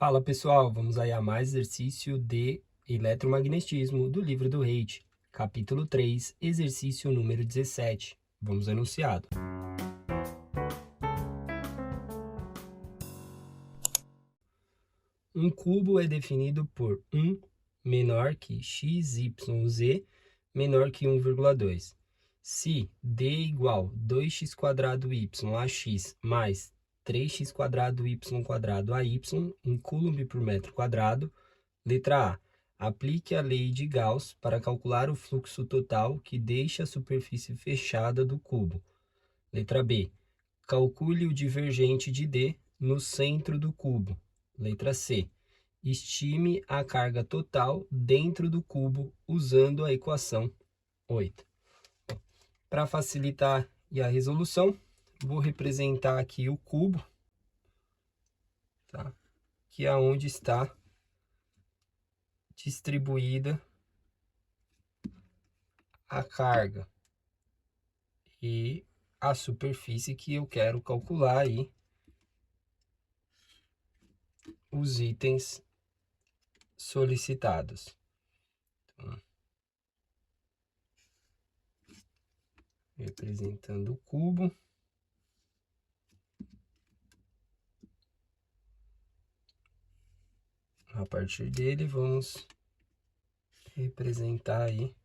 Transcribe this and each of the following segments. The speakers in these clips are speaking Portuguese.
Fala pessoal, vamos aí a mais exercício de eletromagnetismo do livro do Reich, capítulo 3, exercício número 17. Vamos ao enunciado. Um cubo é definido por 1 menor que x, y, z menor que 1,2. Se d igual 2x² y ax mais 3x² y² a y em coulomb por metro quadrado. Letra A. Aplique a lei de Gauss para calcular o fluxo total que deixa a superfície fechada do cubo. Letra B. Calcule o divergente de D no centro do cubo. Letra C. Estime a carga total dentro do cubo usando a equação 8. Para facilitar a resolução, vou representar aqui o cubo, tá? Que é onde está distribuída a carga e a superfície que eu quero calcular aí os itens solicitados. Então, representando o cubo. A partir dele, vamos representar aí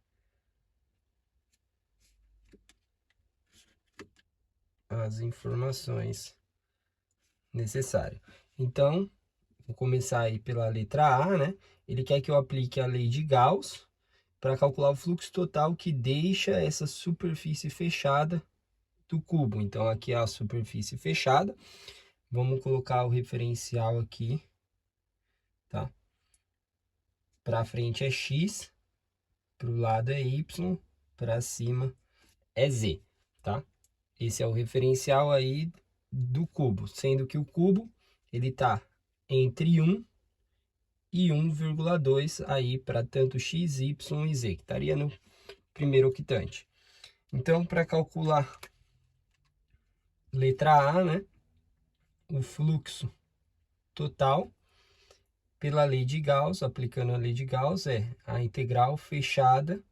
as informações necessárias. Então, vou começar aí pela letra A, né? Ele quer que eu aplique a lei de Gauss para calcular o fluxo total que deixa essa superfície fechada do cubo. Então, aqui é a superfície fechada. Vamos colocar o referencial aqui, tá? Para frente é x, para o lado é y, para cima é z, tá? Esse é o referencial aí do cubo, sendo que o cubo ele tá entre 1 e 1,2 aí para tanto x, y e z, que estaria no primeiro octante. Então, para calcular letra A, né, o fluxo total pela lei de Gauss, aplicando a lei de Gauss, é a integral fechada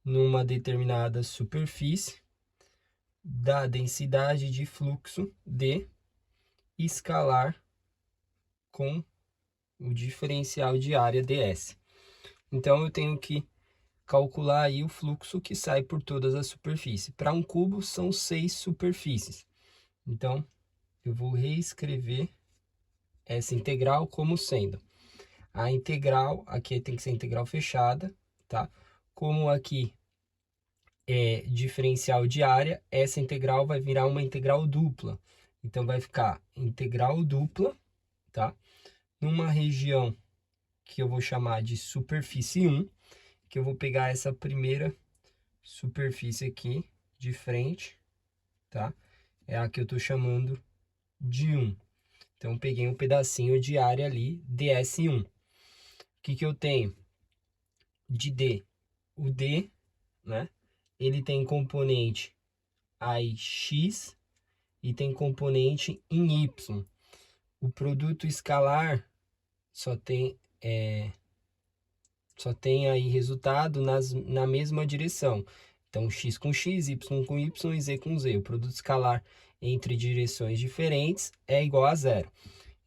numa determinada superfície da densidade de fluxo D escalar com o diferencial de área ds. Então, eu tenho que calcular aí o fluxo que sai por todas as superfícies. Para um cubo, são 6 superfícies. Então, eu vou reescrever essa integral como sendo a integral, aqui tem que ser integral fechada, tá? Como aqui é diferencial de área, essa integral vai virar uma integral dupla. Então, vai ficar integral dupla, tá? Numa região que eu vou chamar de superfície 1, que eu vou pegar essa primeira superfície aqui de frente, tá? É a que eu tô chamando de 1. Então, eu peguei um pedacinho de área ali, ds1. O que eu tenho de D? O D, né? Ele tem componente em x e tem componente em y. O produto escalar só tem aí resultado na mesma direção. Então, x com x, y com y e z com z. O produto escalar entre direções diferentes é igual a zero.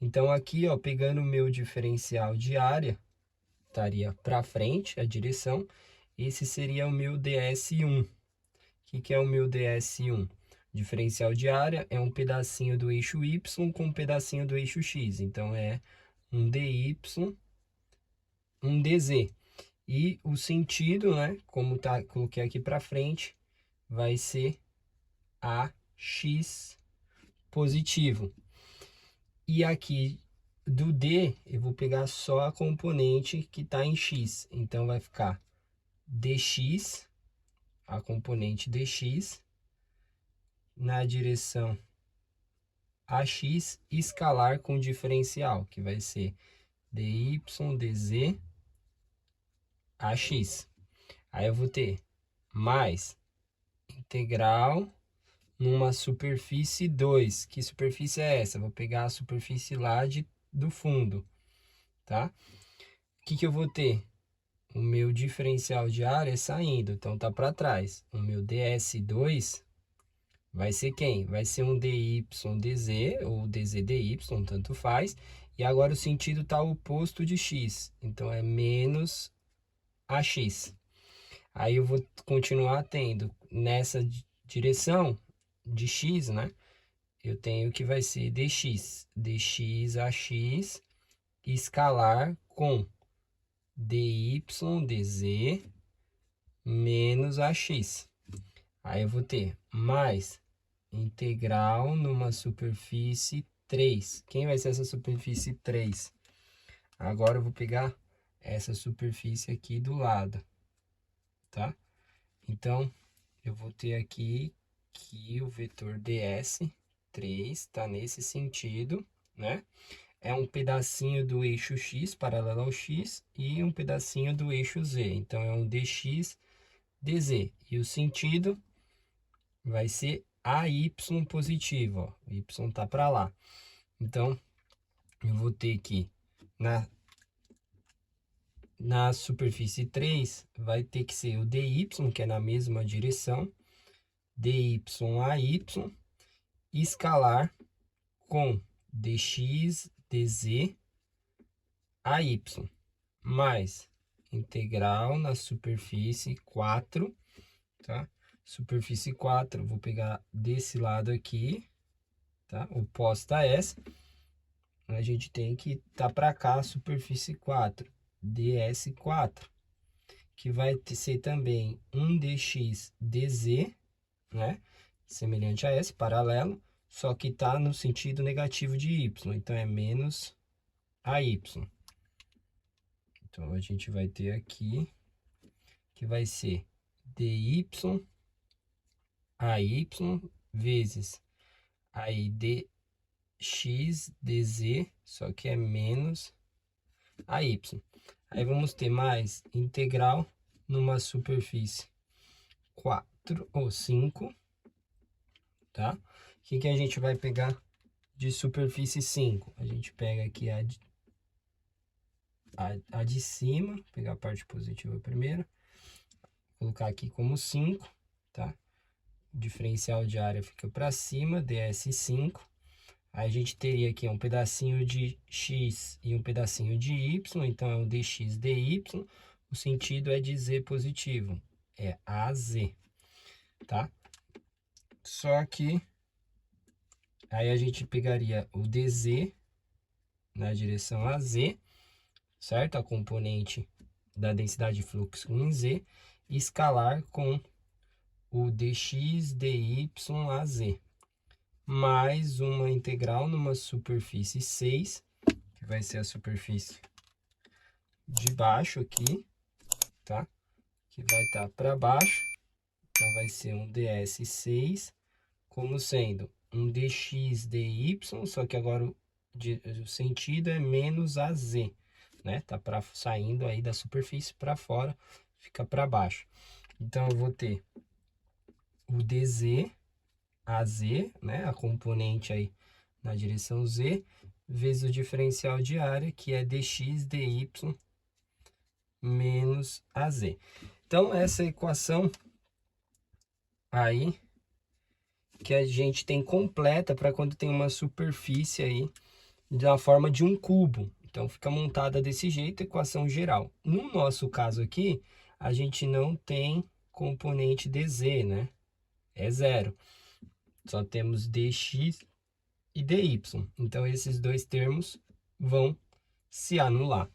Então, aqui, ó, pegando o meu diferencial de área, estaria para frente a direção. Esse seria o meu ds1. O que é o meu ds1? Diferencial de área é um pedacinho do eixo y com um pedacinho do eixo x. Então, é um dy, um dz. E o sentido, né, como coloquei aqui para frente, vai ser AX positivo. E aqui do D, eu vou pegar só a componente que está em X. Então, vai ficar dx, a componente dx, na direção AX, escalar com diferencial, que vai ser dy, dz, AX. Aí eu vou ter mais integral numa superfície 2. Que superfície é essa? Vou pegar a superfície lá do fundo. tá? O que eu vou ter? O meu diferencial de área saindo, então tá para trás. O meu ds2 vai ser quem? Vai ser um dy/dz ou dz/dy, tanto faz. E agora o sentido tá oposto de x, então é menos ax. Aí eu vou continuar tendo nessa direção de x, né? Eu tenho que vai ser dx ax escalar com dy/dz menos ax. Aí eu vou ter mais integral numa superfície 3. Quem vai ser essa superfície 3? Agora eu vou pegar essa superfície aqui do lado, tá? Então, eu vou ter aqui que o vetor ds3 está nesse sentido, né? É um pedacinho do eixo x paralelo ao x e um pedacinho do eixo z. Então, é um dx dz. E o sentido vai ser AY positivo, ó. O Y tá para lá. Então, eu vou ter que, na superfície 3, vai ter que ser o dy, que é na mesma direção, dy AY, escalar com dx dz AY, mais integral na superfície 4, tá? Superfície 4, vou pegar desse lado aqui, tá? Oposta a essa. A gente tem que tá para cá a superfície 4, ds4, que vai ser também um dx dz, né? Semelhante a esse, paralelo, só que tá no sentido negativo de y, então é menos AY. Então, a gente vai ter aqui que vai ser dy AY vezes aí dx dz, só que é menos AY. Aí vamos ter mais integral numa superfície 4 ou 5, tá? O que a gente vai pegar de superfície 5? A gente pega aqui a de cima, pegar a parte positiva primeiro, colocar aqui como 5, tá? O diferencial de área fica para cima, ds5. Aí a gente teria aqui um pedacinho de x e um pedacinho de y, então é um dx dy. O sentido é de z positivo, é AZ, tá? Só que aí a gente pegaria o dz na direção AZ, certo? A componente da densidade de fluxo em z, e escalar com o dx dy AZ, mais uma integral numa superfície 6, que vai ser a superfície de baixo aqui, tá? Que vai estar para baixo, então vai ser um ds6, como sendo um dx dy, só que agora o sentido é menos AZ, né? Tá saindo aí da superfície para fora, fica para baixo. Então, eu vou ter o dz AZ, né? A componente aí na direção z, vezes o diferencial de área, que é dx dy menos AZ. Então, essa equação aí que a gente tem completa para quando tem uma superfície aí da forma de um cubo. Então, fica montada desse jeito, equação geral. No nosso caso aqui, a gente não tem componente dz, né? É zero. Só temos dx e dy. Então, esses dois termos vão se anular.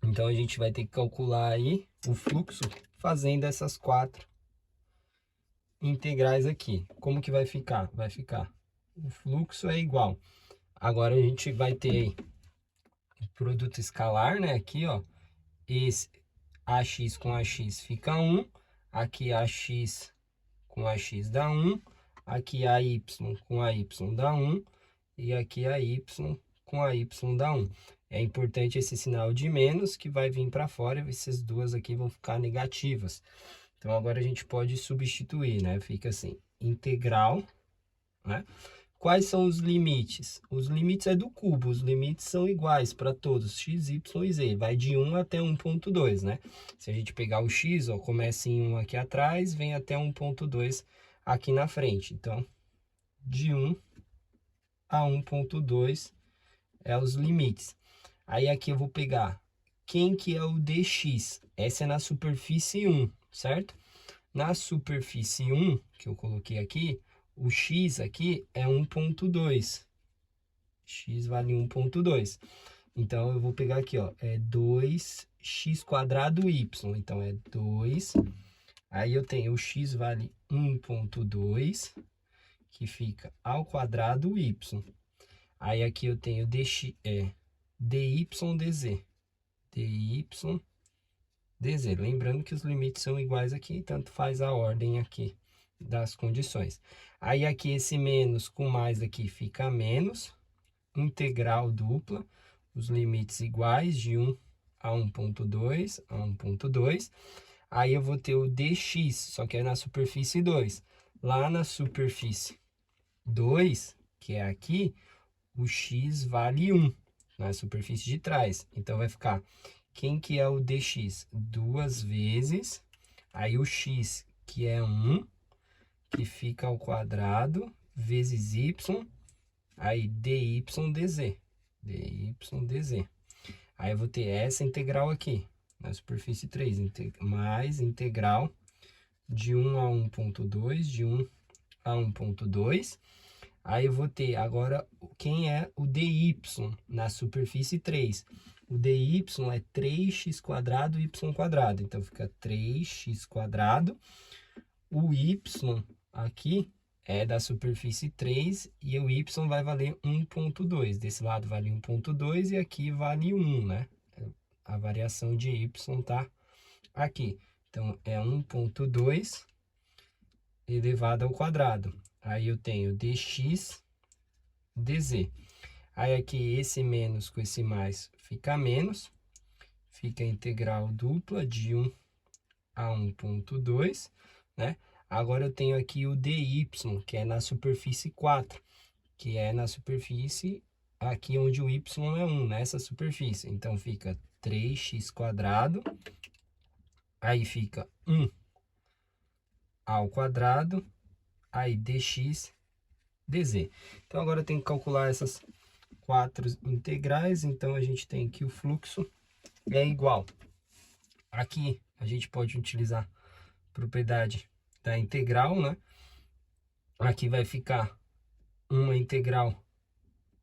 Então, a gente vai ter que calcular aí o fluxo fazendo essas 4 integrais aqui. Como que vai ficar? Vai ficar, o fluxo é igual. Agora, a gente vai ter aí o produto escalar, né? Aqui, ó, esse AX com AX fica 1, aqui AX com AX dá 1, aqui AY com AY dá 1, e aqui AY com AY dá 1. É importante esse sinal de menos que vai vir para fora, e essas duas aqui vão ficar negativas. Então, agora a gente pode substituir, né? Fica assim, integral, né? Quais são os limites? Os limites é do cubo, os limites são iguais para todos, x, y e z. Vai de 1 até 1.2, né? Se a gente pegar o x, ó, começa em 1 aqui atrás, vem até 1.2 aqui na frente. Então, de 1 a 1.2 é os limites. Aí aqui eu vou pegar quem que é o dx. Essa é na superfície 1, certo? Na superfície 1, que eu coloquei aqui, o x aqui é 1.2. X vale 1.2. Então, eu vou pegar aqui, ó, é 2x² y. Então, é 2. Aí eu tenho o x vale 1.2, que fica ao quadrado y. Aí aqui eu tenho dy dz. dy dz. Lembrando que os limites são iguais aqui, tanto faz a ordem aqui das condições. Aí aqui esse menos com mais aqui fica menos, integral dupla, os limites iguais de 1 a 1.2 a 1.2. Aí eu vou ter o dx, só que é na superfície 2. Lá na superfície 2, que é aqui, o x vale 1 na superfície de trás. Então, vai ficar, quem que é o dx? 2 vezes, aí o x, que é 1, que fica ao quadrado, vezes y, aí dy dz. dy dz. Aí eu vou ter essa integral aqui, na superfície 3, mais integral de 1 a 1.2, de 1 a 1.2. Aí eu vou ter agora quem é o dy na superfície 3. O dy é 3x² y². Então, fica 3x². O y aqui é da superfície 3 e o y vai valer 1.2. Desse lado vale 1.2 e aqui vale 1, né? A variação de y tá aqui. Então, é 1.2 elevado ao quadrado. Aí eu tenho dx dz. Aí aqui esse menos com esse mais fica menos. Fica a integral dupla de 1 a 1.2, né? Agora eu tenho aqui o dy, que é na superfície 4, que é na superfície aqui onde o y é 1, nessa superfície. Então, fica 3x², aí fica 1 ao quadrado, aí dx dz. Então, agora eu tenho que calcular essas 4 integrais. Então, a gente tem que o fluxo é igual. Aqui, a gente pode utilizar a propriedade da integral, né? Aqui vai ficar uma integral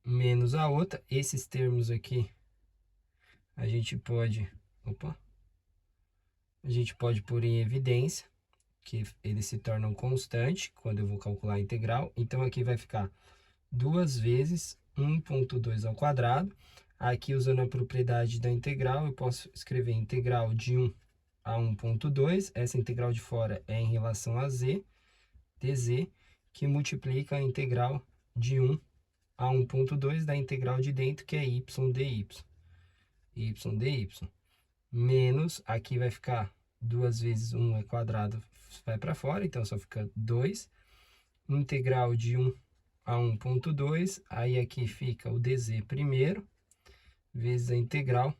menos a outra. Esses termos aqui, a gente pode pôr em evidência que eles se tornam constante quando eu vou calcular a integral. Então, aqui vai ficar 2 vezes 1.2 ao quadrado. Aqui, usando a propriedade da integral, eu posso escrever integral de 1 a 1.2. Essa integral de fora é em relação a z, dz, que multiplica a integral de 1 a 1.2 da integral de dentro, que é y dy. Y dy. Menos, aqui vai ficar 2 vezes 1 é quadrado, vai para fora, então só fica 2. Integral de 1 a 1.2, aí aqui fica o dz primeiro, vezes a integral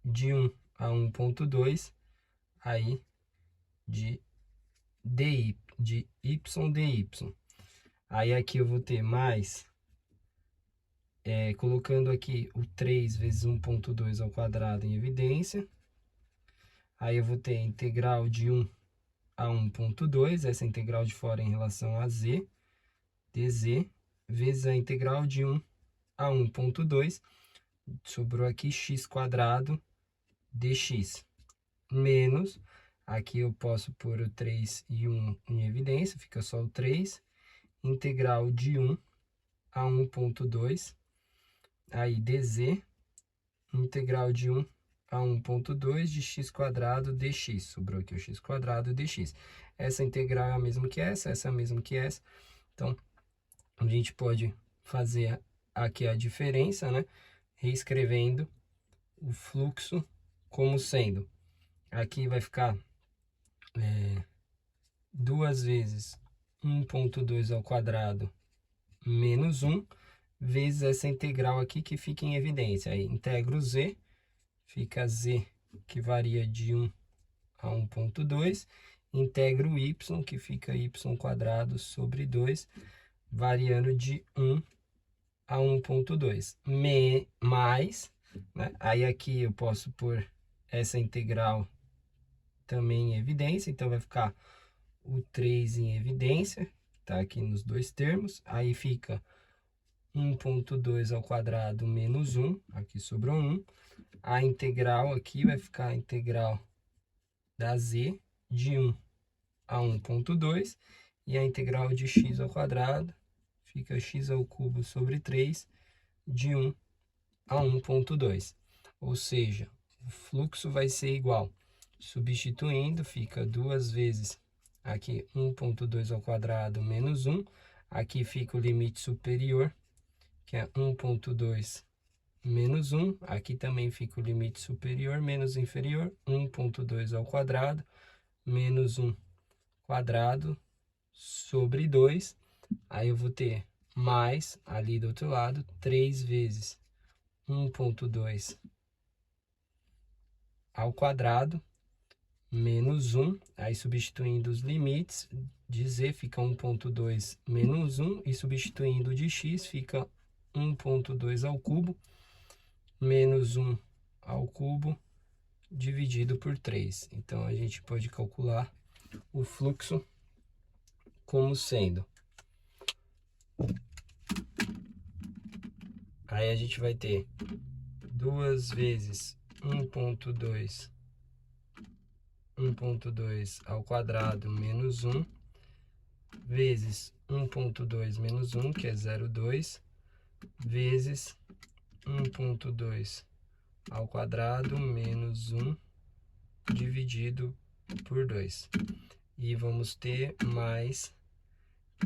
de 1 a 1.2, aí de dy, de y dy. Aí aqui eu vou ter mais, colocando aqui o 3 vezes 1.2 ao quadrado em evidência. Aí eu vou ter a integral de 1 a 1.2, essa integral de fora em relação a z, dz, vezes a integral de 1 a 1.2, sobrou aqui x² dx, menos, aqui eu posso pôr o 3 e 1 em evidência, fica só o 3, integral de 1 a 1.2, aí dz, integral de 1 a 1.2 de x² dx, sobrou aqui o x² dx. Essa integral é a mesma que essa é a mesma que essa, então a gente pode fazer aqui a diferença, né? Reescrevendo o fluxo como sendo, aqui vai ficar 2 vezes 1.2 ao quadrado menos 1, vezes essa integral aqui que fica em evidência. Aí integro z, fica z que varia de 1 a 1,2, integro y, que fica y² sobre 2, variando de 1 a 1,2, mais, né? Aí aqui eu posso pôr essa integral também em evidência, então vai ficar o 3 em evidência, tá aqui nos dois termos, aí fica 1,2² menos 1, aqui sobrou 1, a integral aqui vai ficar a integral da z de 1 a 1,2, e a integral de x² fica x³ sobre 3 de 1 a 1,2. Ou seja, o fluxo vai ser igual, substituindo, fica 2 vezes aqui 1,2² menos 1, aqui fica o limite superior, que é 1,2 menos 1, aqui também fica o limite superior menos inferior, 1,2² menos 1² sobre 2, aí eu vou ter mais, ali do outro lado, 3 vezes 1,2 ao quadrado, menos 1, aí substituindo os limites de z fica 1,2 menos 1, e substituindo de x fica 1,2 ao cubo, menos 1 ao cubo, dividido por 3. Então, a gente pode calcular o fluxo como sendo... Aí a gente vai ter 2 vezes 1,2 ao quadrado menos 1, vezes 1,2 menos 1, que é 0,2, vezes 1,2 ao quadrado menos 1, dividido por 2. E vamos ter mais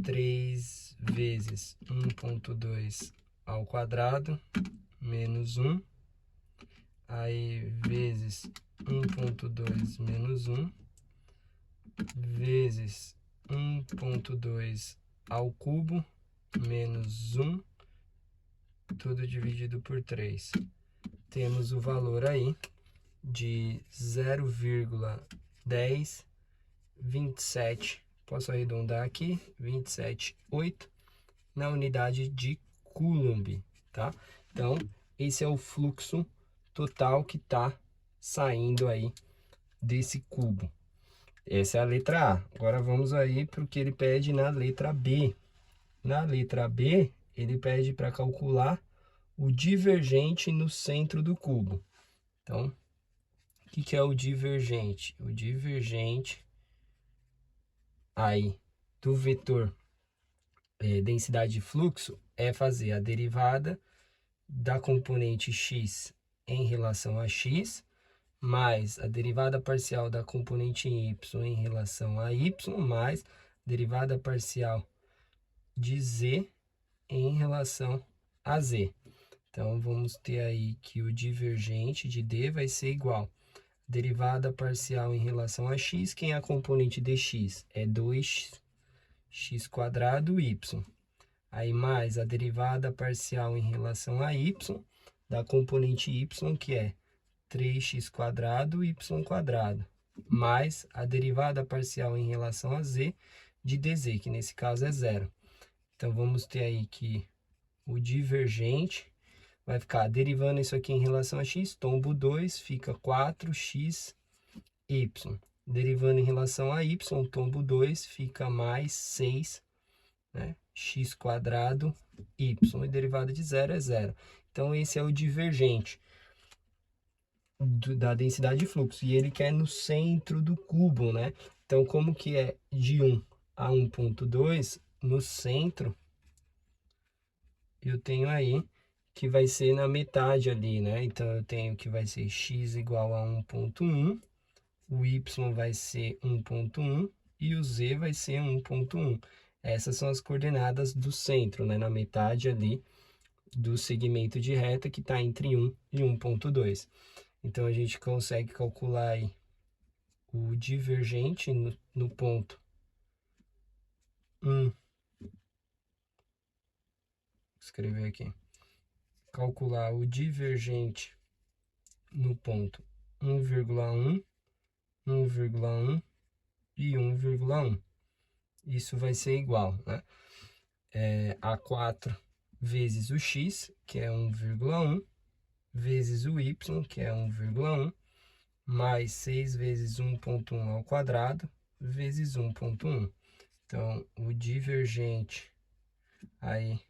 3 vezes 1,2 ao quadrado menos 1, aí vezes 1,2 menos 1, vezes 1,2 ao cubo menos 1, tudo dividido por 3. Temos o valor aí de 0,1027, posso arredondar aqui, 27,8 na unidade de Coulomb, tá? Então, esse é o fluxo total que está saindo aí desse cubo. Essa é a letra A. Agora vamos aí para o que ele pede na letra B. Na letra B, ele pede para calcular o divergente no centro do cubo. Então, o que é o divergente? O divergente aí do vetor densidade de fluxo é fazer a derivada da componente x em relação a x, mais a derivada parcial da componente y em relação a y, mais derivada parcial de z em relação a z. Então, vamos ter aí que o divergente de d vai ser igual a derivada parcial em relação a x, quem é a componente dx? É 2x² y. Aí, mais a derivada parcial em relação a y, da componente y, que é 3x² y², mais a derivada parcial em relação a z de dz, que nesse caso é 0. Então, vamos ter aí que o divergente vai ficar derivando isso aqui em relação a x, tombo 2, fica 4xy. Derivando em relação a y, tombo 2, fica mais 6, né? x² y. E derivada de 0 é 0. Então, esse é o divergente da densidade de fluxo. E ele quer no centro do cubo, né? Então, como que é de 1 a 1,2, no centro, eu tenho aí que vai ser na metade ali, né? Então, eu tenho que vai ser x igual a 1,1, o y vai ser 1,1 e o z vai ser 1,1. Essas são as coordenadas do centro, né? Na metade ali do segmento de reta que está entre 1 e 1,2. Então, a gente consegue calcular aí o divergente no ponto 1 escrever aqui. Calcular o divergente no ponto 1,1, 1,1 e 1,1. Isso vai ser igual, né? A 4 vezes o x, que é 1,1, vezes o y, que é 1,1, mais 6 vezes 1,1 ao quadrado, vezes 1,1. Então, o divergente aí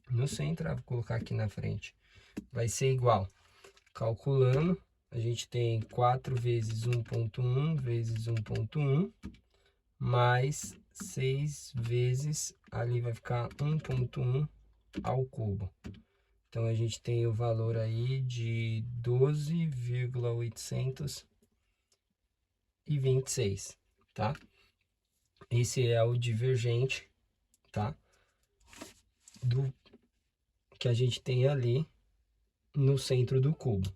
no centro, vou colocar aqui na frente, vai ser igual. Calculando, a gente tem 4 vezes 1,1 vezes 1,1, mais 6 vezes, ali vai ficar 1,1 ao cubo. Então, a gente tem o valor aí de 12,826, tá? Esse é o divergente, tá? Do que a gente tem ali no centro do cubo.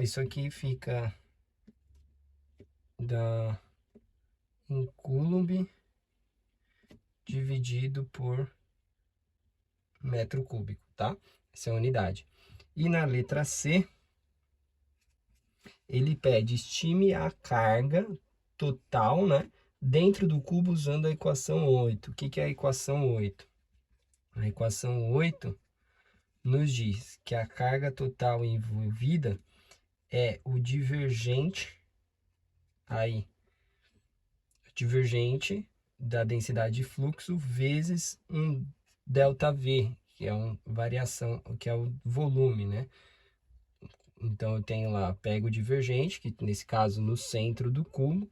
Isso aqui fica em coulomb dividido por metro cúbico, tá? Essa é a unidade. E na letra C, ele pede estime a carga total, né, dentro do cubo usando a equação 8. O que é a equação 8? A equação 8 nos diz que a carga total envolvida é o divergente aí, divergente da densidade de fluxo vezes um ΔV, que é uma variação, que é o volume, né? Então, eu tenho lá, pego o divergente, que nesse caso no centro do cubo,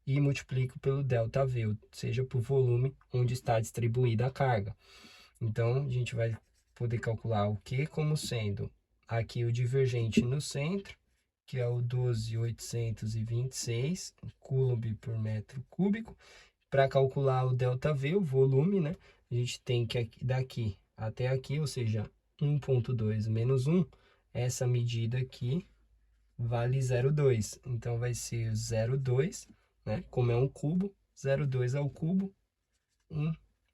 e multiplico pelo ΔV, ou seja, por volume onde está distribuída a carga. Então, a gente vai poder calcular o Q como sendo aqui o divergente no centro, que é o 12.826 coulomb por metro cúbico. Para calcular o ΔV, o volume, né? A gente tem que daqui até aqui, ou seja, 1,2 menos 1, essa medida aqui vale 0,2. Então, vai ser 0,2, né? Como é um cubo, 0,2 ao cubo em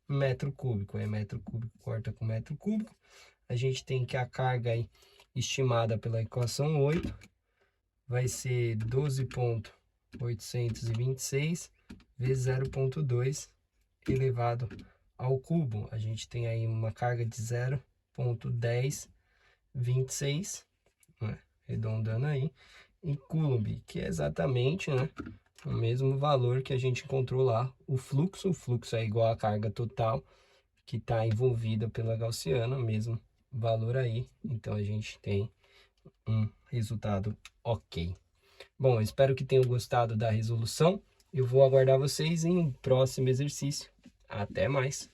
metro cúbico. É metro cúbico corta com metro cúbico. A gente tem que a carga aí, estimada pela equação 8 vai ser 12.826 vezes 0,2 elevado ao cubo. A gente tem aí uma carga de 0,1026, né? Arredondando aí, em coulomb, que é exatamente, né, o mesmo valor que a gente encontrou lá. O fluxo é igual à carga total que está envolvida pela gaussiana, mesmo valor aí. Então, a gente tem um resultado ok. Bom, eu espero que tenham gostado da resolução. Eu vou aguardar vocês em um próximo exercício. Até mais!